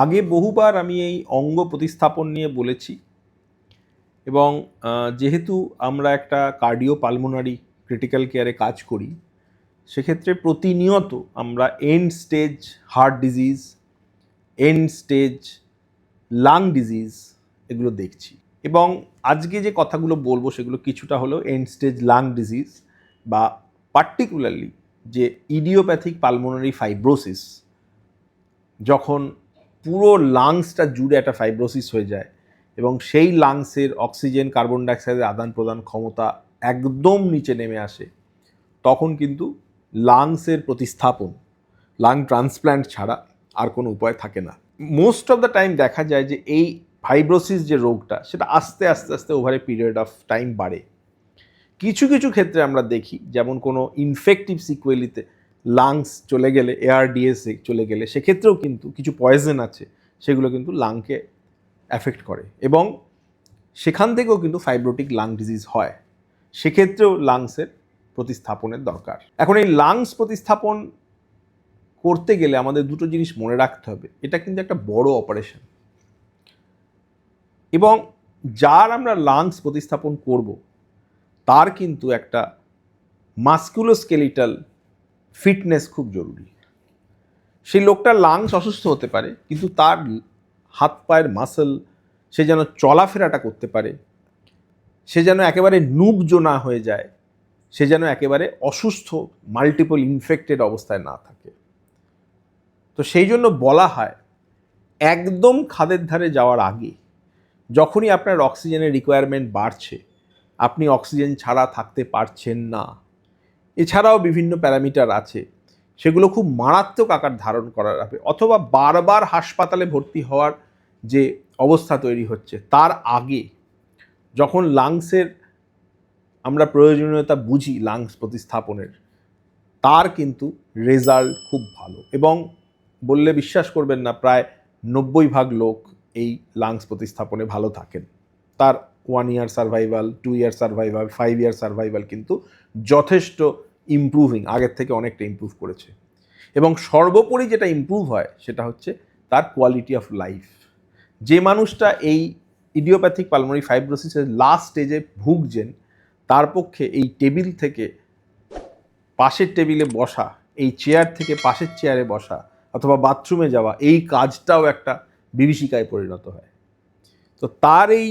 আগে বহুবার আমি এই অঙ্গ প্রতিস্থাপন নিয়ে বলেছি এবং যেহেতু আমরা একটা কার্ডিও পালমোনারি ক্রিটিক্যাল কেয়ারে কাজ করি, সেক্ষেত্রে প্রতিনিয়ত আমরা end stage heart disease, end stage lung disease এগুলো দেখছি। এবং আজকে যে কথাগুলো বলবো সেগুলো কিছুটা হলেও এন্ড স্টেজ লাং ডিজিজ বা পার্টিকুলারলি যে ইডিওপ্যাথিক পালমোনারি ফাইব্রোসিস, যখন পুরো লাংসটা জুড়ে একটা ফাইব্রোসিস হয়ে যায় এবং সেই লাংসের অক্সিজেন কার্বন ডাইঅক্সাইডের আদান প্রদান ক্ষমতা একদম নিচে নেমে আসে, তখন কিন্তু লাংসের প্রতিস্থাপন, লাং ট্রান্সপ্ল্যান্ট ছাড়া আর কোনো উপায় থাকে না। মোস্ট অফ দ্য টাইম দেখা যায় যে এই ফাইব্রোসিস যে রোগটা, সেটা আস্তে আস্তে আস্তে over a period of time বাড়ে। কিছু কিছু ক্ষেত্রে আমরা দেখি, যেমন কোনো ইনফেক্টিভ সিকুয়েলিতে লাংস চলে গেলে, এআরডিএসে চলে গেলে, সেক্ষেত্রেও কিন্তু কিছু পয়জন আছে, সেগুলো কিন্তু লাংকে অ্যাফেক্ট করে এবং সেখান থেকেও কিন্তু ফাইব্রোটিক লাং ডিজিজ হয়। সেক্ষেত্রেও লাংসের প্রতিস্থাপনের দরকার। এখন এই লাংস প্রতিস্থাপন করতে গেলে আমাদের দুটো জিনিস মনে রাখতে হবে, এটা কিন্তু একটা বড় অপারেশন এবং যার আমরা লাংস প্রতিস্থাপন করব তার কিন্তু একটা মাস্কুলোস্কেলিটাল ফিটনেস খুব জরুরি। সেই লোকটার লাংস অসুস্থ হতে পারে, কিন্তু তার হাত পায়ের মাসল, সে যেন চলাফেরাটা করতে পারে, সে যেন একেবারে নুবজো না হয়ে যায়, সে যেন একেবারে অসুস্থ মাল্টিপল ইনফেক্টেড অবস্থায় না থাকে। তো সেই জন্য বলা হয়, একদম খাদের ধারে যাওয়ার আগে, যখনই আপনার অক্সিজেনের রিকোয়ারমেন্ট বাড়ছে, আপনি অক্সিজেন ছাড়া থাকতে পারছেন না, এছাড়াও বিভিন্ন প্যারামিটার আছে, সেগুলো খুব মারাত্মক আকার ধারণ করার হবে, অথবা বারবার হাসপাতালে ভর্তি হওয়ার যে অবস্থা তৈরি হচ্ছে, তার আগে যখন লাংসের আমরা প্রয়োজনীয়তা বুঝি লাংস প্রতিস্থাপনের, তার কিন্তু রেজাল্ট খুব ভালো। এবং বললে বিশ্বাস করবেন না, প্রায় 90% লোক এই লাংস প্রতিস্থাপনে ভালো থাকেন। তার 1 ইয়ার সার্ভাইভাল, 2 ইয়ার সার্ভাইভাল, 5 ইয়ার সার্ভাইভাল কিন্তু যথেষ্ট ইমপ্রুভিং, আগের থেকে অনেকটা ইমপ্রুভ করেছে। এবং সর্বোপরি যেটা ইমপ্রুভ হয় সেটা হচ্ছে তার কোয়ালিটি অফ লাইফ। যে মানুষটা এই ইডিওপ্যাথিক পালমোনারি ফাইব্রোসিসের লাস্ট স্টেজে ভুগছেন, তার পক্ষে এই টেবিল থেকে পাশের টেবিলে বসা, এই চেয়ার থেকে পাশের চেয়ারে বসা, অথবা বাথরুমে যাওয়া, এই কাজটাও একটা বিভীষিকায় পরিণত হয়। তো তার এই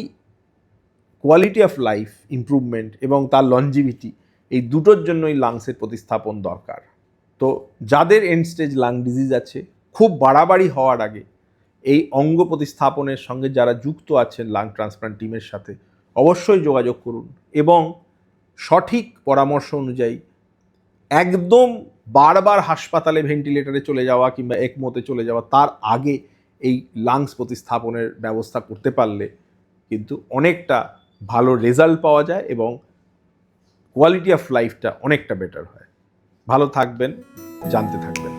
কোয়ালিটি অফ লাইফ ইমপ্রুভমেন্ট এবং তার লনজিভিটি, এই দুটোর জন্যই লাংসের প্রতিস্থাপন দরকার। তো যাদের এন্ড স্টেজ লাং ডিজিজ আছে, খুব বাড়াবাড়ি হওয়ার আগে এই অঙ্গ প্রতিস্থাপনের সঙ্গে যারা যুক্ত আছেন লাং ট্রান্সপ্লান্ট টিমের সাথে, অবশ্যই যোগাযোগ করুন এবং সঠিক পরামর্শ অনুযায়ী, একদম বারবার হাসপাতালে ভেন্টিলেটরে চলে যাওয়া কিংবা একমোতে চলে যাওয়া, তার আগে এই লাংস প্রতিস্থাপনের ব্যবস্থা করতে পারলে কিন্তু অনেকটা ভালো রেজাল্ট পাওয়া যায় এবং কোয়ালিটি অফ লাইফটা অনেকটা বেটার হয়। ভালো থাকবেন, জানতে থাকবেন।